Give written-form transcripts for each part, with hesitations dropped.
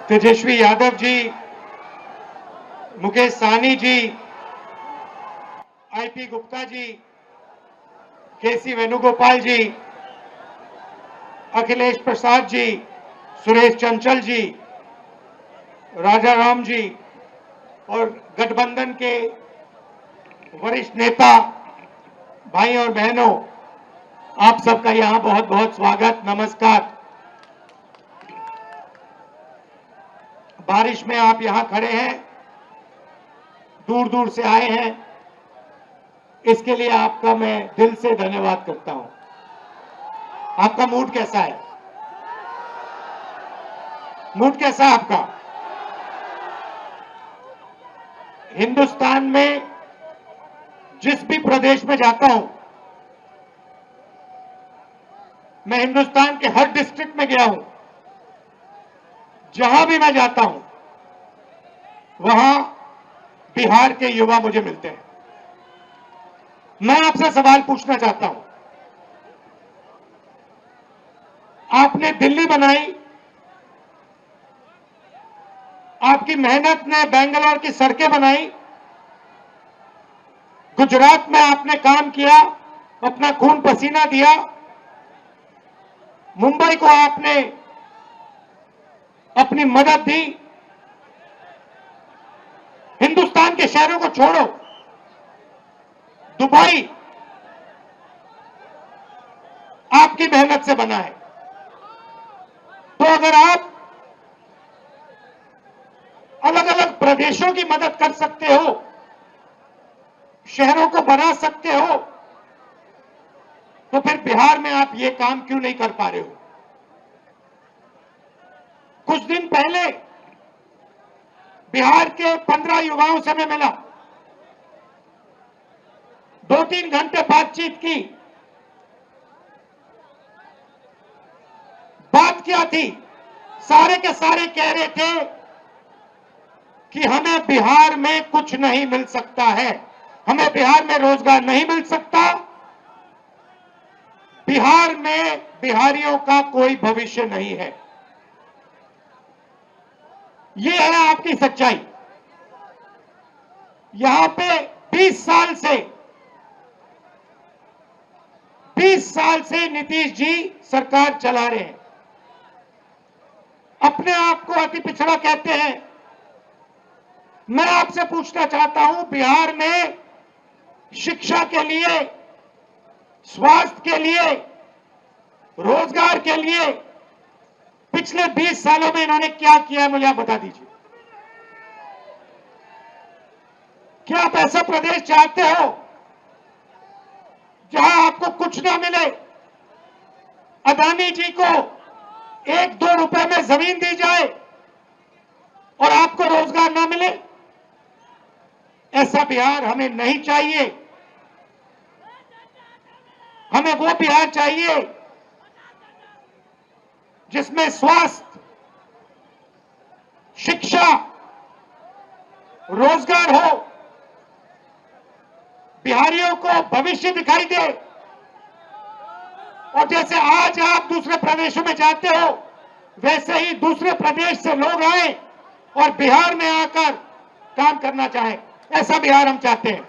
Tejashwi Yadav ji, Mukesh Sahni ji, IP Gupta ji, केसी वेणुगोपाल जी, अखिलेश प्रसाद जी, सुरेश चंचल जी, राजा राम जी और गठबंधन के वरिष्ठ नेता भाई और बहनों, आप सबका यहां बहुत बहुत स्वागत, नमस्कार। बारिश में आप यहां खड़े हैं, दूर दूर से आए हैं, इसके लिए आपका मैं दिल से धन्यवाद करता हूं। आपका मूड कैसा है? मूड कैसा है आपका? हिंदुस्तान में जिस भी प्रदेश में जाता हूं, मैं हिंदुस्तान के हर डिस्ट्रिक्ट में गया हूं, जहां भी मैं जाता हूं वहां बिहार के युवा मुझे मिलते हैं। मैं आपसे सवाल पूछना चाहता हूं, आपने दिल्ली बनाई, आपकी मेहनत ने बेंगलोर की सड़कें बनाई, गुजरात में आपने काम किया, अपना खून पसीना दिया, मुंबई को आपने अपनी मदद दी। हिंदुस्तान के शहरों को छोड़ो, दुबई आपकी मेहनत से बना है। तो अगर आप अलग अलग प्रदेशों की मदद कर सकते हो, शहरों को बना सकते हो, तो फिर बिहार में आप ये काम क्यों नहीं कर पा रहे हो? कुछ दिन पहले बिहार के 15 युवाओं से मैं मिला, 2-3 घंटे बातचीत की। बात क्या थी? सारे के सारे कह रहे थे कि हमें बिहार में कुछ नहीं मिल सकता है, हमें बिहार में रोजगार नहीं मिल सकता, बिहार में बिहारियों का कोई भविष्य नहीं है। ये है आपकी सच्चाई। यहां पे 20 साल से नीतीश जी सरकार चला रहे हैं, अपने आप को अति पिछड़ा कहते हैं। मैं आपसे पूछना चाहता हूं, बिहार में शिक्षा के लिए, स्वास्थ्य के लिए, रोजगार के लिए पिछले 20 सालों में इन्होंने क्या किया है, मुझे आप बता दीजिए। क्या आप ऐसा प्रदेश चाहते हो जहां आपको कुछ ना मिले, अदानी जी को 1-2 रुपए में जमीन दी जाए और आपको रोजगार ना मिले? ऐसा बिहार हमें नहीं चाहिए। हमें वो बिहार चाहिए जिसमें स्वास्थ्य, शिक्षा, रोजगार हो, बिहारियों को भविष्य दिखाई दे। और जैसे आज आप दूसरे प्रदेशों में जाते हो, वैसे ही दूसरे प्रदेश से लोग आए और बिहार में आकर काम करना चाहे। ऐसा बिहार हम चाहते हैं।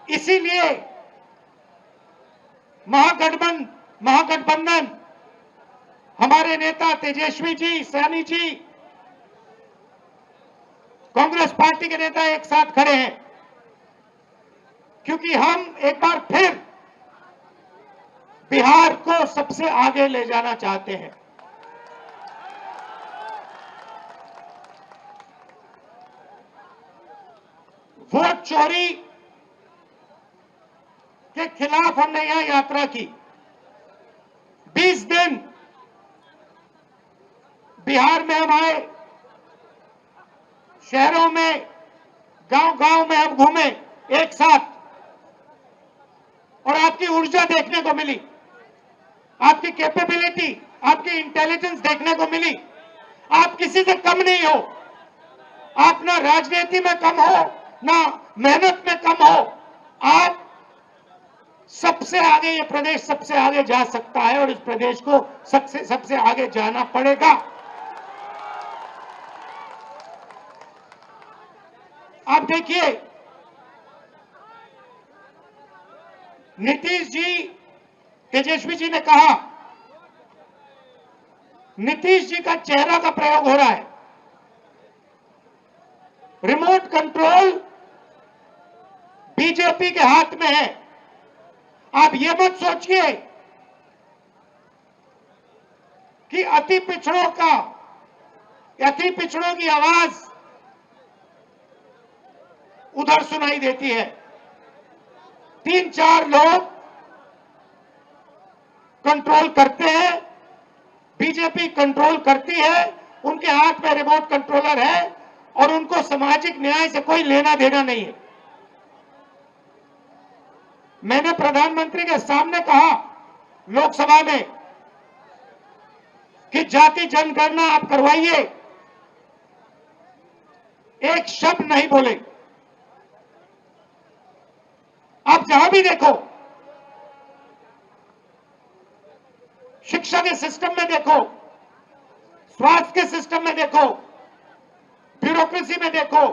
इसीलिए महागठबंधन, हमारे नेता तेजस्वी जी, साहनी जी, कांग्रेस पार्टी के नेता एक साथ खड़े हैं, क्योंकि हम एक बार फिर बिहार को सबसे आगे ले जाना चाहते हैं। वोट चोरी के खिलाफ हमने यहां यात्रा की। 20 दिन बिहार में हम आए, शहरों में, गांव-गांव में हम घूमे एक साथ, और आपकी ऊर्जा देखने को मिली, आपकी कैपेबिलिटी, आपकी इंटेलिजेंस देखने को मिली। आप किसी से कम नहीं हो, आप ना राजनीति में कम हो, ना मेहनत में कम हो, आप सबसे आगे ये प्रदेश सबसे आगे जा सकता है और इस प्रदेश को सबसे आगे जाना पड़ेगा। आप देखिए, नीतीश जी, तेजस्वी जी ने कहा, नीतीश जी का चेहरा का प्रयोग हो रहा है। रिमोट कंट्रोल बीजेपी के हाथ में है। आप ये मत सोचिए कि अति पिछड़ों की आवाज उधर सुनाई देती है। 3-4 लोग कंट्रोल करते हैं, बीजेपी कंट्रोल करती है, उनके हाथ में रिमोट कंट्रोलर है और उनको सामाजिक न्याय से कोई लेना देना नहीं है। मैंने प्रधानमंत्री के सामने कहा लोकसभा में कि जाति जनगणना आप करवाइए, एक शब्द नहीं बोले। आप जहां भी देखो, शिक्षा के सिस्टम में देखो, स्वास्थ्य के सिस्टम में देखो, ब्यूरोक्रेसी में देखो,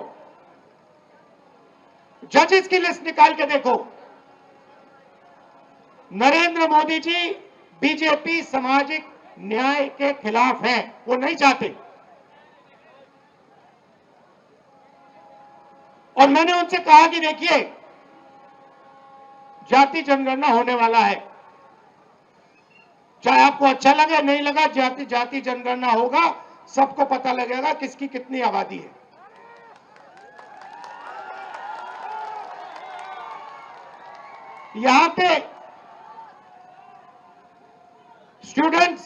जजेस की लिस्ट निकाल के देखो, नरेंद्र मोदी जी बीजेपी सामाजिक न्याय के खिलाफ है, वो नहीं चाहते। और मैंने उनसे कहा कि देखिए, जाति जनगणना होने वाला है, चाहे आपको अच्छा लगे नहीं लगा, जाति जनगणना होगा, सबको पता लगेगा किसकी कितनी आबादी है। यहां पे स्टूडेंट्स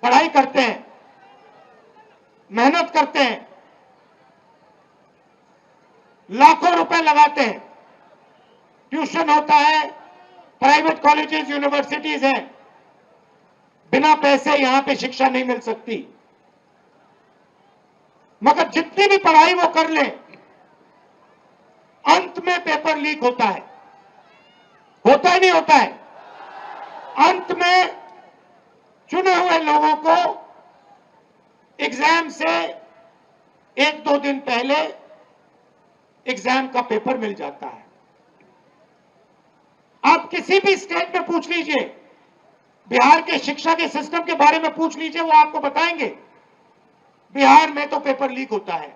पढ़ाई करते हैं, मेहनत करते हैं, लाखों रुपए लगाते हैं, ट्यूशन होता है, प्राइवेट कॉलेजेस यूनिवर्सिटीज हैं, बिना पैसे यहां पे शिक्षा नहीं मिल सकती। मगर जितनी भी पढ़ाई वो कर ले, अंत में पेपर लीक होता है। होता ही नहीं होता है। अंत में चुने हुए लोगों को एग्जाम से 1-2 दिन पहले एग्जाम का पेपर मिल जाता है। आप किसी भी स्टेट में पूछ लीजिए, बिहार के शिक्षा के सिस्टम के बारे में पूछ लीजिए, वो आपको बताएंगे बिहार में तो पेपर लीक होता है,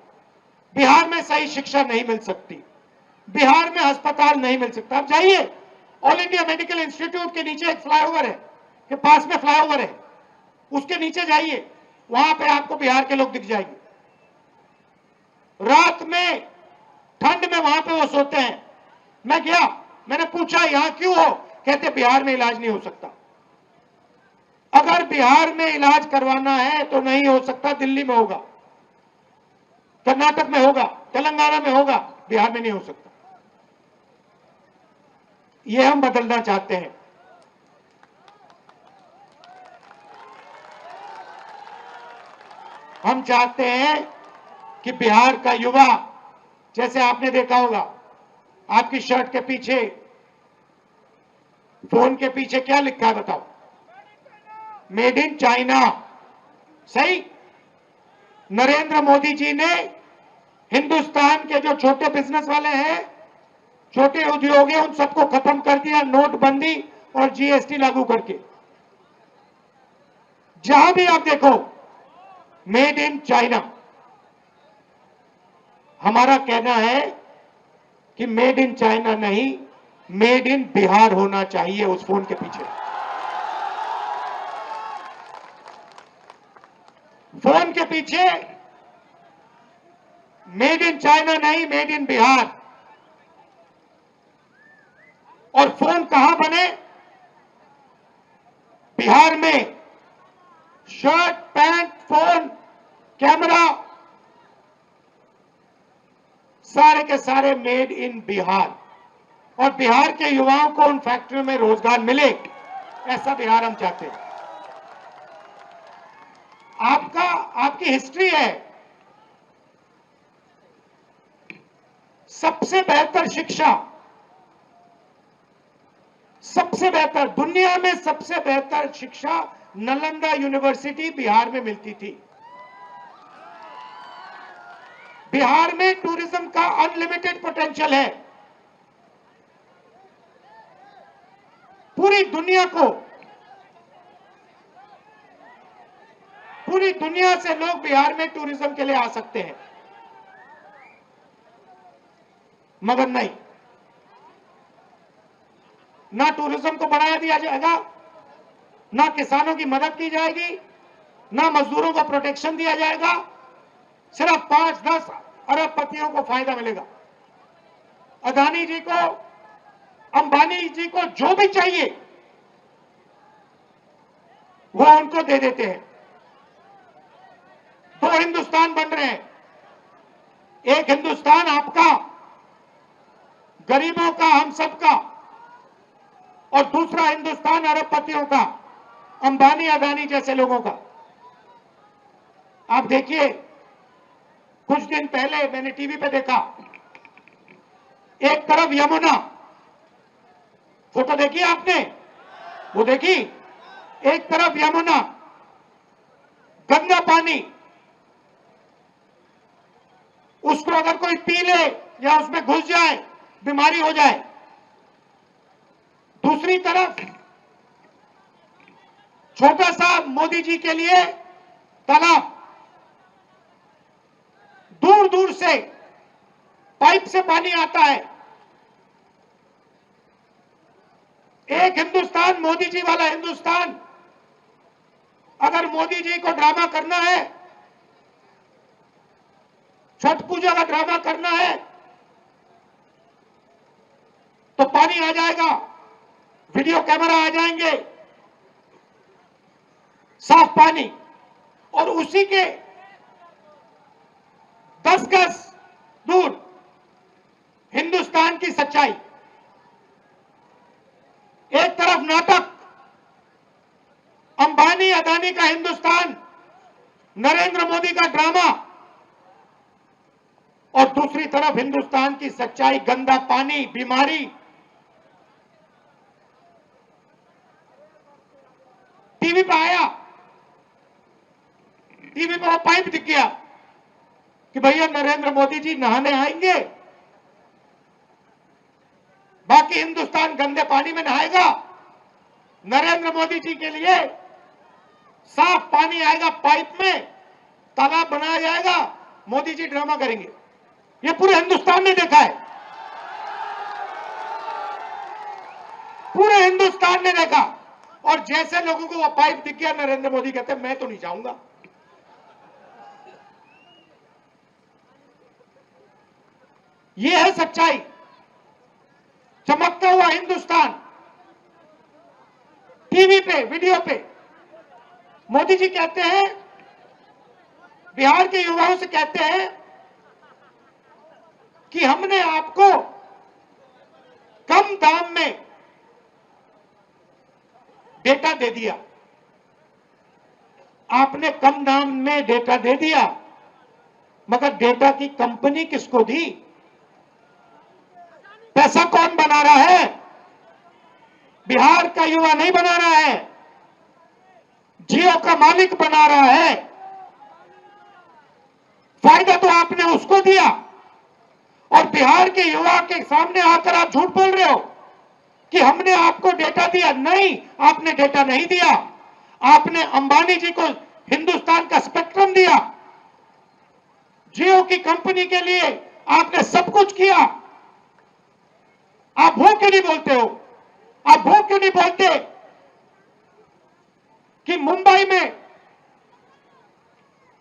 बिहार में सही शिक्षा नहीं मिल सकती, बिहार में अस्पताल नहीं मिल सकता। आप जाइए, ऑल इंडिया मेडिकल इंस्टीट्यूट के नीचे एक फ्लाईओवर है, के पास में फ्लाईओवर है, उसके नीचे जाइए, वहां पे आपको बिहार के लोग दिख जाएंगे। रात में ठंड में वहां पे वो सोते हैं। मैं गया, मैंने पूछा यहां क्यों हो, कहते बिहार में इलाज नहीं हो सकता। अगर बिहार में इलाज करवाना है तो नहीं हो सकता, दिल्ली में होगा, कर्नाटक में होगा, तेलंगाना में होगा, बिहार में नहीं हो सकता। ये हम बदलना चाहते हैं। हम चाहते हैं कि बिहार का युवा, जैसे आपने देखा होगा, आपकी शर्ट के पीछे, फोन के पीछे क्या लिखा है बताओ? Made in China. सही। नरेंद्र मोदी जी ने हिंदुस्तान के जो छोटे बिजनेस वाले हैं, छोटे उद्योग हैं, उन सबको खत्म कर दिया, नोटबंदी और जीएसटी लागू करके। जहां भी आप देखो, मेड इन चाइना। हमारा कहना है कि मेड इन चाइना नहीं, मेड इन बिहार होना चाहिए उस फोन के पीछे। फोन के पीछे मेड इन चाइना नहीं, मेड इन बिहार। और फोन कहां बने? बिहार में। शर्ट, पैंट, फोन, कैमरा, सारे के सारे मेड इन बिहार। और बिहार के युवाओं को उन फैक्ट्रियों में रोजगार मिले, ऐसा बिहार हम चाहते हैं। आपकी हिस्ट्री है। सबसे बेहतर शिक्षा सबसे बेहतर, दुनिया में सबसे बेहतर शिक्षा नालंदा यूनिवर्सिटी बिहार में मिलती थी। बिहार में टूरिज्म का अनलिमिटेड पोटेंशियल है। पूरी दुनिया से लोग बिहार में टूरिज्म के लिए आ सकते हैं, मगर नहीं, ना टूरिज्म को बढ़ाया दिया जाएगा, ना किसानों की मदद की जाएगी, ना मजदूरों को प्रोटेक्शन दिया जाएगा। सिर्फ 5-10 अरबपतियों को फायदा मिलेगा। अदानी जी को, अंबानी जी को जो भी चाहिए वो उनको दे देते हैं। दो हिंदुस्तान बन रहे हैं, एक हिंदुस्तान आपका, गरीबों का, हम सबका, और दूसरा हिंदुस्तान अरबपतियों का, अंबानी अदानी जैसे लोगों का। आप देखिए, कुछ दिन पहले मैंने टीवी पे देखा, एक तरफ यमुना, फोटो देखी आपने, वो देखी, एक तरफ यमुना, गंदा पानी, उसको अगर कोई पी ले या उसमें घुस जाए बीमारी हो जाए। दूसरी तरफ छोटा सा मोदी जी के लिए तालाब, दूर दूर से पाइप से पानी आता है। एक हिंदुस्तान, मोदी जी वाला हिंदुस्तान, अगर मोदी जी को ड्रामा करना है, छठ पूजा का ड्रामा करना है, तो पानी आ जाएगा, वीडियो कैमरा आ जाएंगे, साफ पानी, और उसी के 10 गज दूर हिंदुस्तान की सच्चाई। एक तरफ नाटक, अंबानी अदानी का हिंदुस्तान, नरेंद्र मोदी का ड्रामा, और दूसरी तरफ हिंदुस्तान की सच्चाई, गंदा पानी, बीमारी। टीवी पे आया, टीवी पे वो पाइप दिख गया कि भैया नरेंद्र मोदी जी नहाने आएंगे, बाकी हिंदुस्तान गंदे पानी में नहाएगा। नरेंद्र मोदी जी के लिए साफ पानी आएगा, पाइप में तालाब बनाया जाएगा, मोदी जी ड्रामा करेंगे। ये पूरे हिंदुस्तान ने देखा है, पूरे हिंदुस्तान ने देखा। और जैसे लोगों को वो पाइप दिख गया, नरेंद्र मोदी कहते मैं तो नहीं जाऊंगा। ये है सच्चाई, चमकता हुआ हिंदुस्तान। टीवी पे, वीडियो पे मोदी जी कहते हैं, बिहार के युवाओं से कहते हैं कि हमने आपको कम दाम में डेटा दे दिया। आपने कम दाम में डेटा दे दिया, मगर डेटा की कंपनी किसको दी? पैसा कौन बना रहा है? बिहार का युवा नहीं बना रहा है, जियो का मालिक बना रहा है। फायदा तो आपने उसको दिया, और बिहार के युवा के सामने आकर आप झूठ बोल रहे हो कि हमने आपको डेटा दिया। नहीं, आपने डेटा नहीं दिया। आपने अंबानी जी को हिंदुस्तान का स्पेक्ट्रम दिया, जियो की कंपनी के लिए आपने सब कुछ किया। आप वो क्यों नहीं बोलते हो? आप वो क्यों नहीं बोलते कि मुंबई में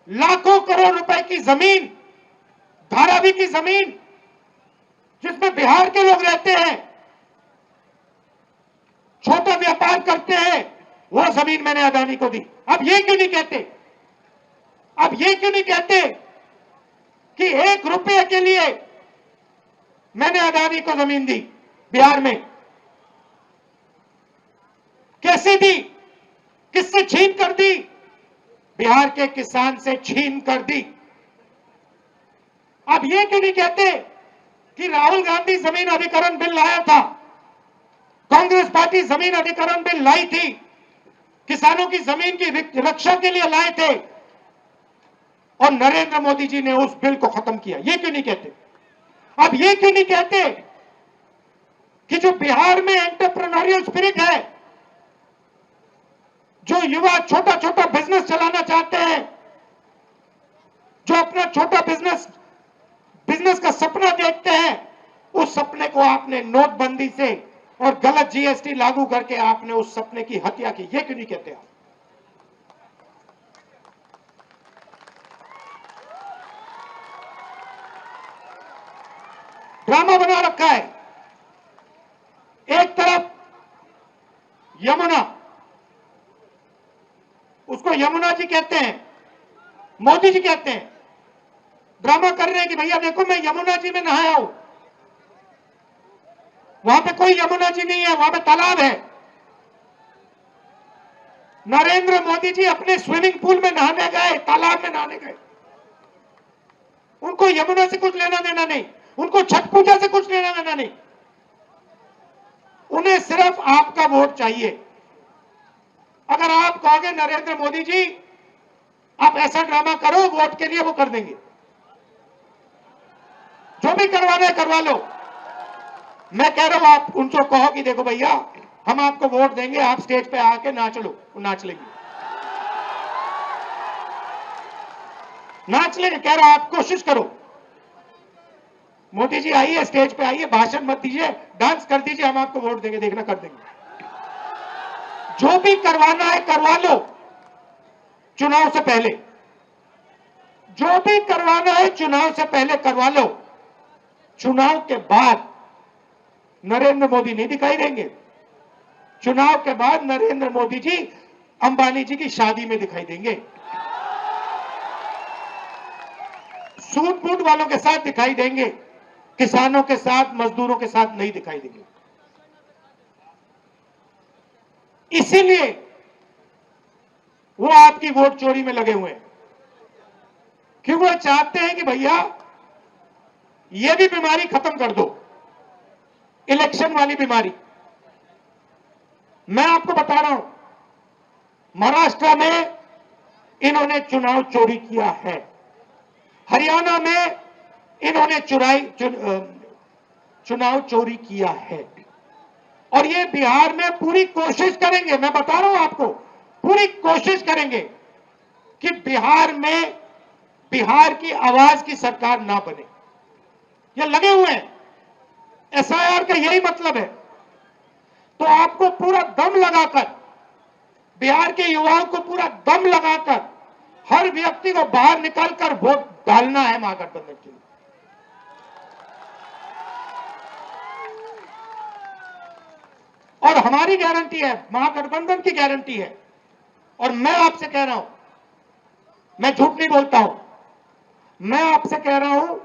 लाखों करोड़ रुपए की जमीन, धारावी की जमीन, जिसमें बिहार के लोग रहते हैं, छोटा व्यापार करते हैं, वो जमीन मैंने अदानी को दी। अब ये क्यों नहीं कहते? अब ये क्यों नहीं कहते कि 1 रुपये के लिए मैंने अदानी को जमीन दी बिहार में? कैसे दी? किससे छीन कर दी? बिहार के किसान से छीन कर दी। अब ये क्यों नहीं कहते कि राहुल गांधी जमीन अधिग्रहण बिल लाया था, कांग्रेस पार्टी जमीन अधिग्रहण बिल लाई थी, किसानों की जमीन की रक्षा के लिए लाए थे, और नरेंद्र मोदी जी ने उस बिल को खत्म किया। ये क्यों नहीं कहते? अब ये क्यों नहीं कहते कि जो बिहार में एंटरप्रेन्योरियल स्पिरिट है, जो युवा छोटा छोटा बिजनेस चलाना चाहते हैं, जो अपना छोटा बिजनेस का सपना देखते हैं, उस सपने को आपने नोटबंदी से और गलत जीएसटी लागू करके आपने उस सपने की हत्या की। ये क्यों नहीं कहते आप? ड्रामा बना रखा है। एक तरफ यमुना, उसको यमुना जी कहते हैं, मोदी जी कहते हैं, ड्रामा कर रहे हैं कि भैया देखो मैं यमुना जी में नहाया हूं। वहां पे कोई यमुना जी नहीं है, वहां पे तालाब है। नरेंद्र मोदी जी अपने स्विमिंग पूल में नहाने गए, तालाब में नहाने गए। उनको यमुना से कुछ लेना देना नहीं, उनको छठ पूजा से कुछ लेना देना नहीं। उन्हें सिर्फ आपका वोट चाहिए। अगर आप कहोगे नरेंद्र मोदी जी आप ऐसा ड्रामा करो वोट के लिए, वो कर देंगे। जो भी करवाना है करवा लो। मैं कह रहा हूं आप उनको कहो कि देखो भैया हम आपको वोट देंगे, आप स्टेज पे आके नाच लो, वो नाच लेंगे। नाच लेंगे, कह रहा हूं आप कोशिश करो। मोदी जी आइए, स्टेज पे आइए, भाषण मत दीजिए, डांस कर दीजिए, हम आपको वोट देंगे, देखना कर देंगे। जो भी करवाना है करवा लो चुनाव से पहले। जो भी करवाना है चुनाव से पहले करवा लो। चुनाव के बाद नरेंद्र मोदी नहीं दिखाई देंगे। चुनाव के बाद नरेंद्र मोदी जी अंबानी जी की शादी में दिखाई देंगे, सूट बूट वालों के साथ दिखाई देंगे, किसानों के साथ, मजदूरों के साथ नहीं दिखाई देंगे। इसीलिए वो आपकी वोट चोरी में लगे हुए हैं, क्योंकि वो चाहते हैं कि भैया ये भी बीमारी खत्म कर दो, इलेक्शन वाली बीमारी। मैं आपको बता रहा हूं, महाराष्ट्र में इन्होंने चुनाव चोरी किया है, हरियाणा में इन्होंने चुनाव चोरी किया है, और ये बिहार में पूरी कोशिश करेंगे। मैं बता रहा हूं आपको, पूरी कोशिश करेंगे कि बिहार में बिहार की आवाज की सरकार ना बने। ये लगे हुए हैं, एसआईआर का यही मतलब है। तो आपको पूरा दम लगाकर, बिहार के युवाओं को पूरा दम लगाकर हर व्यक्ति को बाहर निकालकर वोट डालना है महागठबंधन के लिए। और हमारी गारंटी है, महागठबंधन की गारंटी है, और मैं आपसे कह रहा हूं, मैं झूठ नहीं बोलता हूं, मैं आपसे कह रहा हूं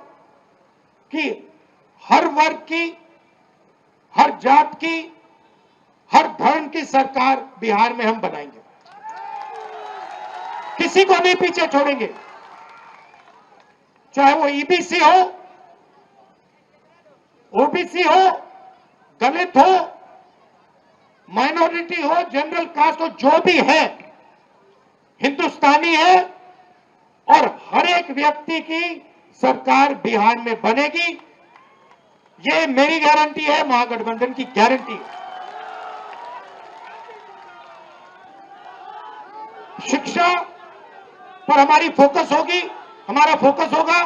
कि हर वर्ग की, हर जात की, हर धर्म की सरकार बिहार में हम बनाएंगे। किसी को नहीं पीछे छोड़ेंगे, चाहे वो ईबीसी हो, ओबीसी हो, दलित हो, माइनॉरिटी हो, जनरल कास्ट हो, जो भी है हिंदुस्तानी है, और हर एक व्यक्ति की सरकार बिहार में बनेगी। ये मेरी गारंटी है, महागठबंधन की गारंटी है। शिक्षा पर हमारी फोकस होगी, हमारा फोकस होगा,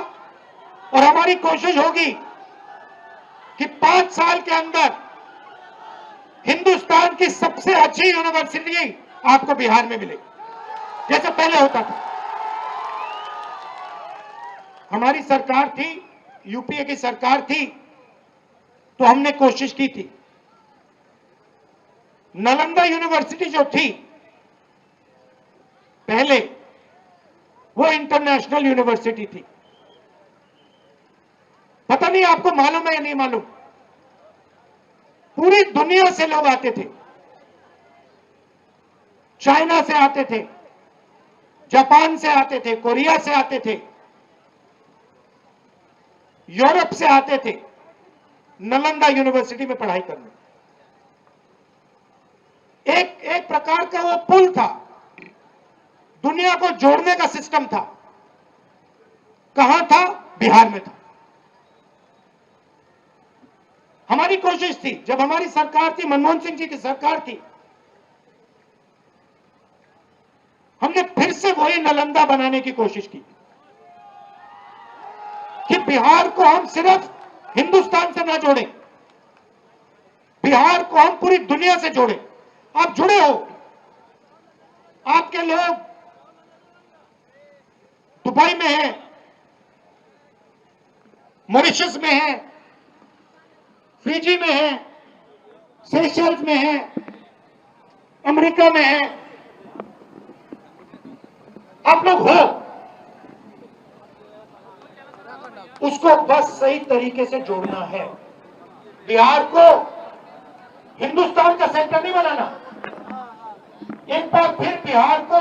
और हमारी कोशिश होगी कि 5 साल के अंदर हिंदुस्तान की सबसे अच्छी यूनिवर्सिटी आपको बिहार में मिलेगी, जैसे पहले होता था। हमारी सरकार थी, यूपीए की सरकार थी, तो हमने कोशिश की थी। नालंदा यूनिवर्सिटी जो थी पहले, वो इंटरनेशनल यूनिवर्सिटी थी। पता नहीं आपको मालूम है या नहीं मालूम, पूरी दुनिया से लोग आते थे। चाइना से आते थे, जापान से आते थे, कोरिया से आते थे, यूरोप से आते थे नालंदा यूनिवर्सिटी में पढ़ाई करने। एक प्रकार का वो पुल था, दुनिया को जोड़ने का सिस्टम था। कहां था? बिहार में था। हमारी कोशिश थी, जब हमारी सरकार थी, मनमोहन सिंह जी की सरकार थी, हमने फिर से वही नालंदा बनाने की कोशिश की कि बिहार को हम सिर्फ हिंदुस्तान से ना जोड़ें, बिहार को हम पूरी दुनिया से जोड़ें। आप जुड़े हो, आपके लोग दुबई में हैं, मॉरिशस में हैं, फिजी में हैं, सेशल्स में हैं, अमेरिका में हैं, आप लोग हो, उसको बस सही तरीके से जोड़ना है। बिहार को हिंदुस्तान का सेंटर नहीं बनाना। एक बार फिर बिहार को